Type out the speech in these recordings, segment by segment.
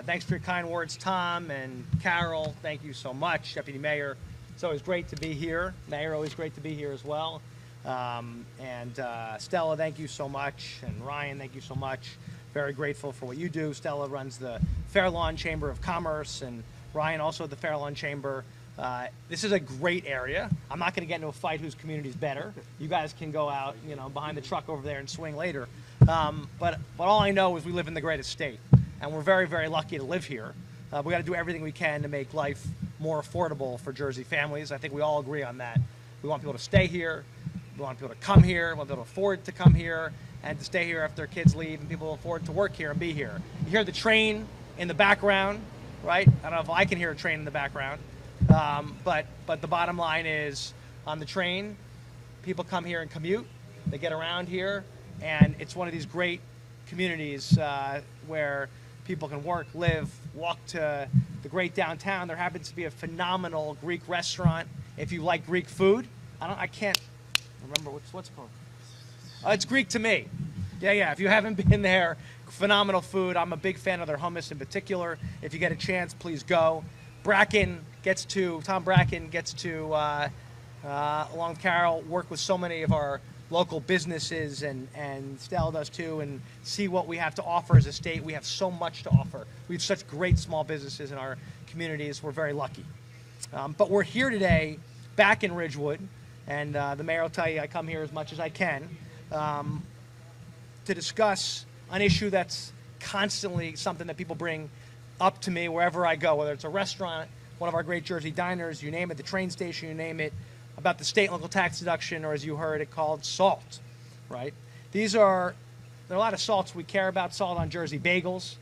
Thanks for your kind words, Tom and Carol. Thank you so much, Deputy Mayor. It's always great to be here. Mayor, always great to be here as well. Stella, thank you so much. And Ryan, thank you so much. Very grateful for what you do. Stella runs the Fair Lawn Chamber of Commerce, and Ryan also at the Fair Lawn Chamber. This is a great area. I'm not going to get into a fight whose community is better. You guys can go out, behind the truck over there and swing later. But all I know is we live in the greatest state, and we're very, very lucky to live here. We got to do everything we can to make life more affordable for Jersey families. I think we all agree on that. We want people to stay here. We want people to come here. We want people to afford to come here and to stay here after their kids leave, and people afford to work here and be here. You hear the train in the background, right? I don't know if I can hear a train in the background. But the bottom line is, on the train, people come here and commute. They get around here, and it's one of these great communities where people can work, live, walk to the great downtown. There happens to be a phenomenal Greek restaurant. If you like Greek food, I can't remember what's it called. It's Greek to me. Yeah. If you haven't been there, phenomenal food. I'm a big fan of their hummus in particular. If you get a chance, please go. Tom Bracken gets to, along with Carol, work with so many of our local businesses, and Stella does too, and see what we have to offer as a state. We have so much to offer. We have such great small businesses in our communities. We're very lucky. But we're here today back in Ridgewood, and the mayor will tell you I come here as much as I can to discuss an issue that's constantly something that people bring up to me wherever I go, whether it's a restaurant, one of our great Jersey diners, you name it, the train station, you name it, about the state and local tax deduction, or as you heard it called, SALT, right? There are a lot of salts we care about. Salt on Jersey bagels,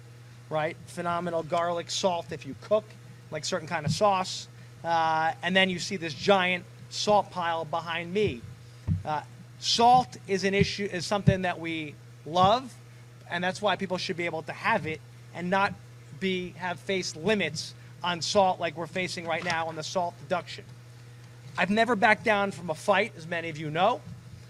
right? Phenomenal garlic salt if you cook, like certain kind of sauce. And then you see this giant salt pile behind me. Salt is an issue, is something that we love, and that's why people should be able to have it and not have faced limits on salt like we're facing right now on the salt deduction. I've never backed down from a fight, as many of you know.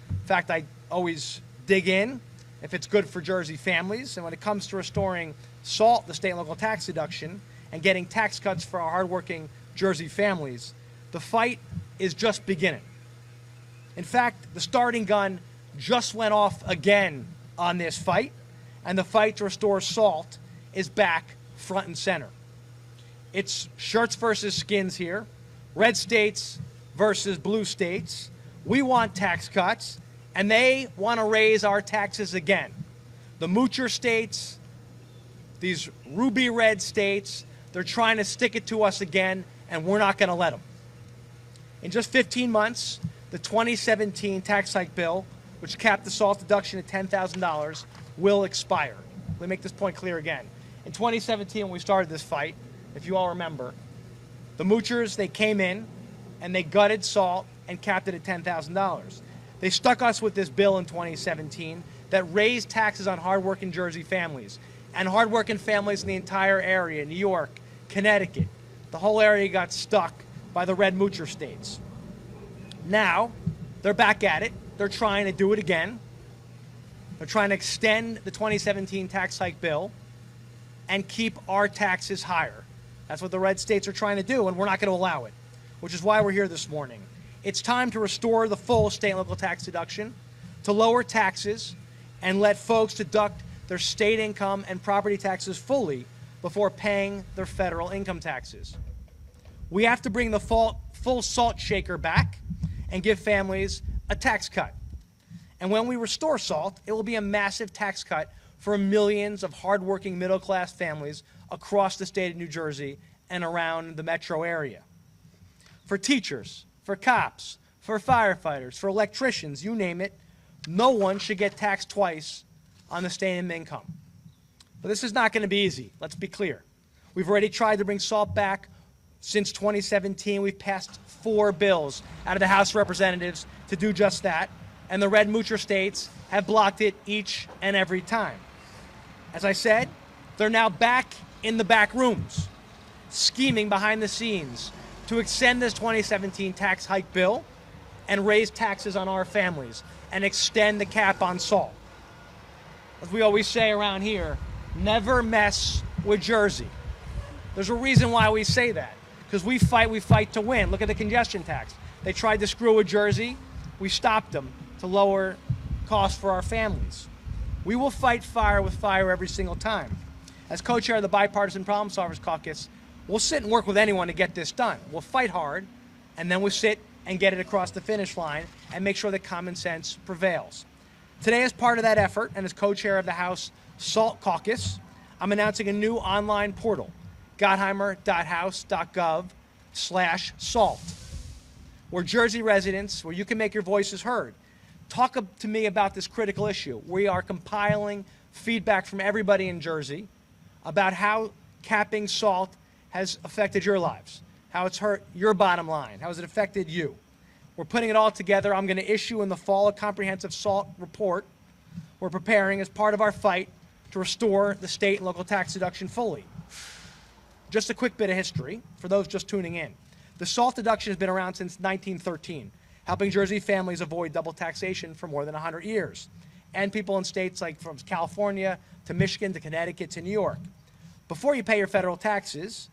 In fact, I always dig in if it's good for Jersey families. And when it comes to restoring SALT, the state and local tax deduction, and getting tax cuts for our hardworking Jersey families, the fight is just beginning. In fact, the starting gun just went off again on this fight, and the fight to restore SALT is back front and center. It's shirts versus skins here, red states versus blue states. We want tax cuts, and they want to raise our taxes again. The moocher states, these ruby red states, they're trying to stick it to us again, and we're not going to let them. In just 15 months, the 2017 tax hike bill, which capped the SALT deduction at $10,000, will expire. Let me make this point clear again. In 2017, when we started this fight, if you all remember, the moochers, they came in and they gutted SALT and capped it at $10,000. They stuck us with this bill in 2017 that raised taxes on hardworking Jersey families and hardworking families in the entire area, New York, Connecticut. The whole area got stuck by the red moocher states. Now, they're back at it. They're trying to do it again. They're trying to extend the 2017 tax hike bill and keep our taxes higher. That's what the red states are trying to do, and we're not going to allow it, which is why we're here this morning. It's time to restore the full state and local tax deduction, to lower taxes, and let folks deduct their state income and property taxes fully before paying their federal income taxes. We have to bring the full salt shaker back and give families a tax cut. And when we restore SALT, it will be a massive tax cut for millions of hardworking middle-class families across the state of New Jersey and around the metro area. For teachers, for cops, for firefighters, for electricians, you name it, no one should get taxed twice on the state income. But this is not going to be easy. Let's be clear. We've already tried to bring SALT back since 2017. We've passed 4 bills out of the House of Representatives to do just that, and the red moocher states have blocked it each and every time. As I said, they're now back in the back rooms, scheming behind the scenes to extend this 2017 tax hike bill and raise taxes on our families and extend the cap on SALT. As we always say around here, never mess with Jersey. There's a reason why we say that. Because we fight to win. Look at the congestion tax. They tried to screw with Jersey. We stopped them to lower costs for our families. We will fight fire with fire every single time. As co-chair of the Bipartisan Problem Solvers Caucus, we'll sit and work with anyone to get this done. We'll fight hard, and then we'll sit and get it across the finish line and make sure that common sense prevails. Today, as part of that effort, and as co-chair of the House SALT Caucus, I'm announcing a new online portal, gottheimer.house.gov/salt, where Jersey residents, where you can make your voices heard. Talk to me about this critical issue. We are compiling feedback from everybody in Jersey about how capping SALT has affected your lives, how it's hurt your bottom line, how has it affected you. We're putting it all together. I'm going to issue in the fall a comprehensive SALT report we're preparing as part of our fight to restore the state and local tax deduction fully. Just a quick bit of history for those just tuning in. The SALT deduction has been around since 1913, helping Jersey families avoid double taxation for more than 100 years, and people in states like from California to Michigan to Connecticut to New York. Before you pay your federal taxes,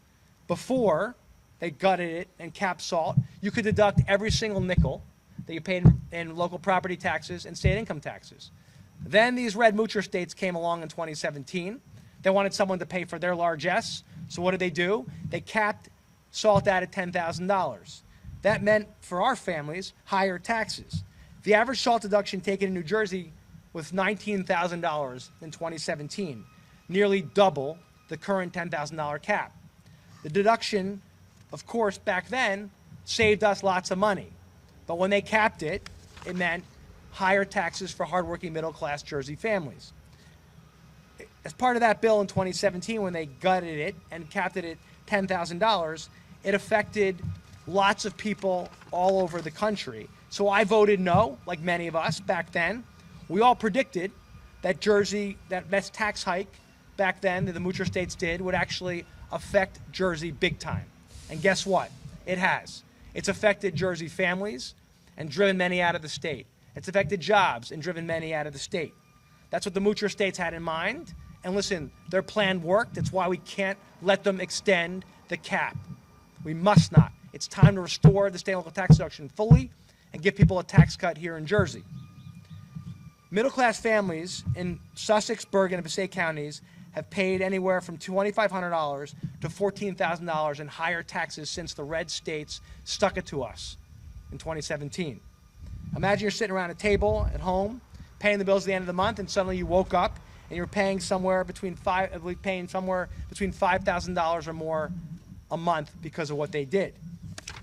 before they gutted it and capped SALT, you could deduct every single nickel that you paid in local property taxes and state income taxes. Then these red moocher states came along in 2017. They wanted someone to pay for their largesse, so what did they do? They capped SALT out at $10,000. That meant, for our families, higher taxes. The average SALT deduction taken in New Jersey was $19,000 in 2017, nearly double the current $10,000 cap. The deduction, of course, back then, saved us lots of money. But when they capped it, it meant higher taxes for hardworking middle-class Jersey families. As part of that bill in 2017, when they gutted it and capped it at $10,000, it affected lots of people all over the country. So I voted no, like many of us back then. We all predicted that Jersey, that best tax hike back then that the moocher states did, would actually affect Jersey big time. And guess what? It has. It's affected Jersey families and driven many out of the state. It's affected jobs and driven many out of the state. That's what the moocher states had in mind. And listen, their plan worked. That's why we can't let them extend the cap. We must not. It's time to restore the state and local tax deduction fully and give people a tax cut here in Jersey. Middle-class families in Sussex, Bergen, and Passaic counties have paid anywhere from $2,500 to $14,000 in higher taxes since the red states stuck it to us in 2017. Imagine you're sitting around a table at home, paying the bills at the end of the month, and suddenly you woke up and you're paying somewhere between $5,000 or more a month because of what they did.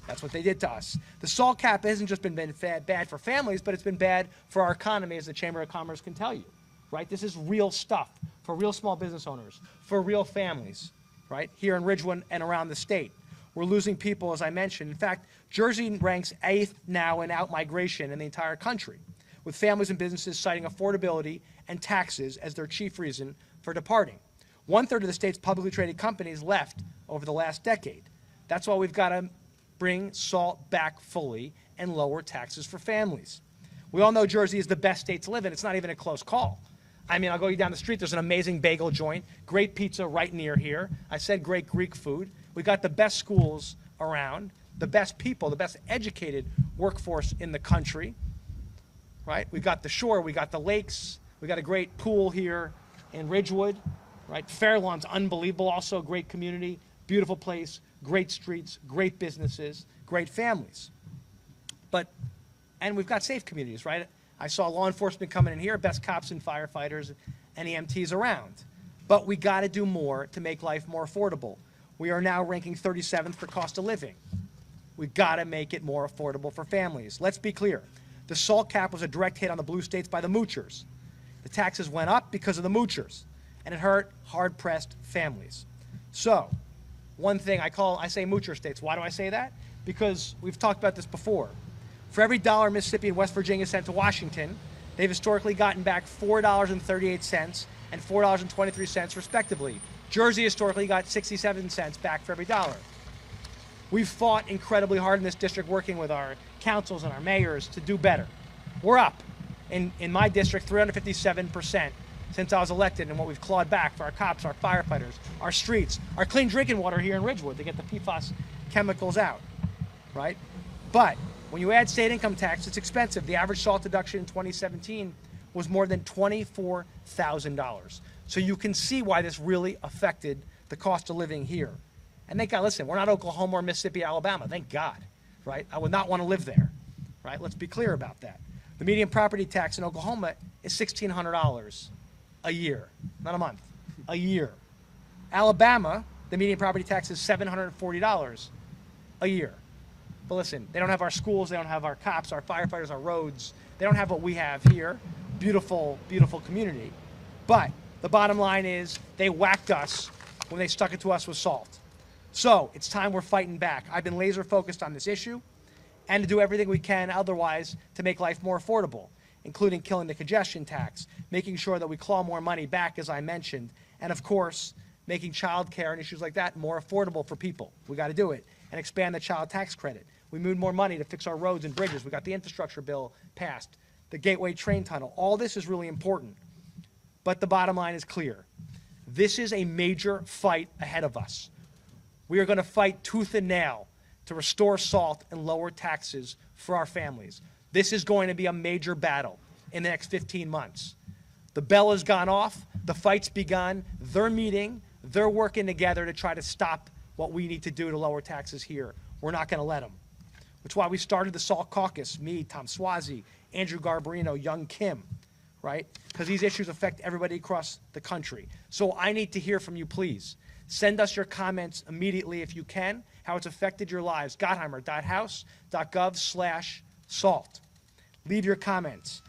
That's what they did to us. The SALT cap hasn't just been bad for families, but it's been bad for our economy, as the Chamber of Commerce can tell you, right? This is real stuff for real small business owners, for real families, right? Here in Ridgewood and around the state. We're losing people, as I mentioned. In fact, Jersey ranks 8th now in out-migration in the entire country, with families and businesses citing affordability and taxes as their chief reason for departing. 1/3 of the state's publicly traded companies left over the last decade. That's why we've got to bring SALT back fully and lower taxes for families. We all know Jersey is the best state to live in. It's not even a close call. I mean, I'll go down the street, there's an amazing bagel joint, great pizza right near here. I said great Greek food. We got the best schools around, the best people, the best educated workforce in the country, right? We got the shore, we got the lakes, we got a great pool here in Ridgewood, right? Fairlawn's unbelievable, also a great community, beautiful place, great streets, great businesses, great families. And we've got safe communities, right? I saw law enforcement coming in here, best cops and firefighters and EMTs around. But we got to do more to make life more affordable. We are now ranking 37th for cost of living. We've got to make it more affordable for families. Let's be clear. The SALT cap was a direct hit on the blue states by the moochers. The taxes went up because of the moochers, and it hurt hard-pressed families. So, one thing I say moocher states. Why do I say that? Because we've talked about this before. For every dollar Mississippi and West Virginia sent to Washington, they've historically gotten back $4.38 and $4.23 respectively. Jersey historically got 67 cents back for every dollar. We've fought incredibly hard in this district, working with our councils and our mayors to do better. We're up in my district 357% since I was elected and what we've clawed back for our cops, our firefighters, our streets, our clean drinking water here in Ridgewood to get the PFAS chemicals out, right? But when you add state income tax, it's expensive. The average SALT deduction in 2017 was more than $24,000. So you can see why this really affected the cost of living here. And thank God, listen, we're not Oklahoma or Mississippi, Alabama, thank God, right? I would not want to live there, right? Let's be clear about that. The median property tax in Oklahoma is $1,600 a year, not a month, a year. Alabama, the median property tax is $740 a year. But listen, they don't have our schools, they don't have our cops, our firefighters, our roads. They don't have what we have here. Beautiful, beautiful community. But the bottom line is they whacked us when they stuck it to us with SALT. So it's time we're fighting back. I've been laser focused on this issue and to do everything we can otherwise to make life more affordable, including killing the congestion tax, making sure that we claw more money back, as I mentioned, and of course, making child care and issues like that more affordable for people. We got to do it, and expand the child tax credit. We moved more money to fix our roads and bridges. We got the infrastructure bill passed, the Gateway train tunnel. All this is really important, but the bottom line is clear. This is a major fight ahead of us. We are going to fight tooth and nail to restore SALT and lower taxes for our families. This is going to be a major battle in the next 15 months. The bell has gone off. The fight's begun. They're meeting. They're working together to try to stop what we need to do to lower taxes here. We're not going to let them. Which is why we started the SALT caucus, me, Tom Swazi, Andrew Garbarino, Young Kim, right? Because these issues affect everybody across the country. So I need to hear from you, please. Send us your comments immediately if you can, how it's affected your lives. Gottheimer.house.gov/SALT. Leave your comments.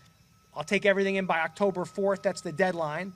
I'll take everything in by October 4th. That's the deadline.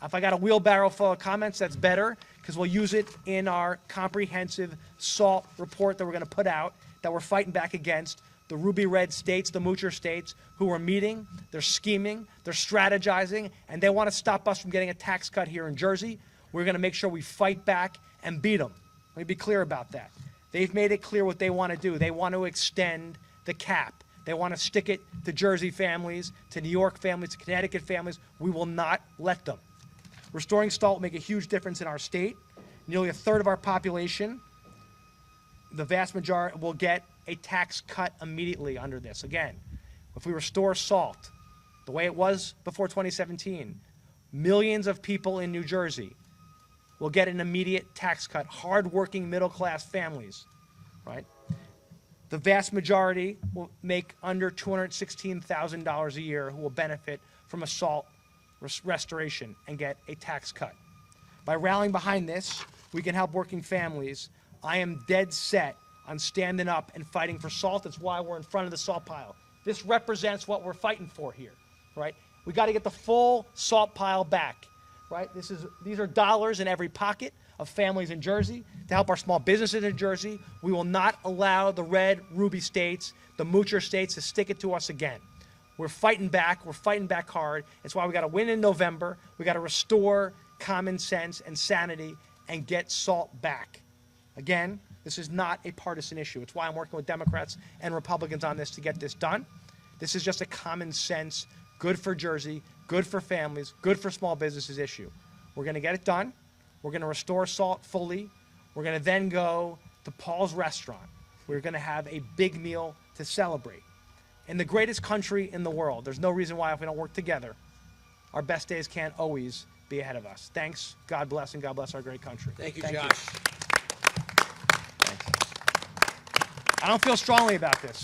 If I got a wheelbarrow full of comments, that's better, because we'll use it in our comprehensive SALT report that we're going to put out, that we're fighting back against the ruby red states, the moocher states, who are meeting, they're scheming, they're strategizing, and they want to stop us from getting a tax cut here in Jersey. We're going to make sure we fight back and beat them. Let me be clear about that. They've made it clear what they want to do. They want to extend the cap. They want to stick it to Jersey families, to New York families, to Connecticut families. We will not let them. Restoring SALT will make a huge difference in our state. Nearly a third of our population, the vast majority, will get a tax cut immediately under this. Again, if we restore SALT the way it was before 2017, millions of people in New Jersey will get an immediate tax cut. Hard-working middle-class families, right? The vast majority will make under $216,000 a year who will benefit from a SALT restoration and get a tax cut. By rallying behind this, we can help working families. I am dead set on standing up and fighting for SALT. That's why we're in front of the SALT pile. This represents what we're fighting for here, right? We got to get the full SALT pile back, right? These are dollars in every pocket of families in Jersey to help our small businesses in Jersey. We will not allow the red ruby states, the moocher states, to stick it to us again. We're fighting back. We're fighting back hard. It's why we got to win in November. We got to restore common sense and sanity and get SALT back. Again, this is not a partisan issue. It's why I'm working with Democrats and Republicans on this to get this done. This is just a common sense, good for Jersey, good for families, good for small businesses issue. We're going to get it done. We're going to restore SALT fully. We're going to then go to Paul's Restaurant. We're going to have a big meal to celebrate. In the greatest country in the world, there's no reason why if we don't work together, our best days can't always be ahead of us. Thanks. God bless, and God bless our great country. Thank you, Josh. I don't feel strongly about this.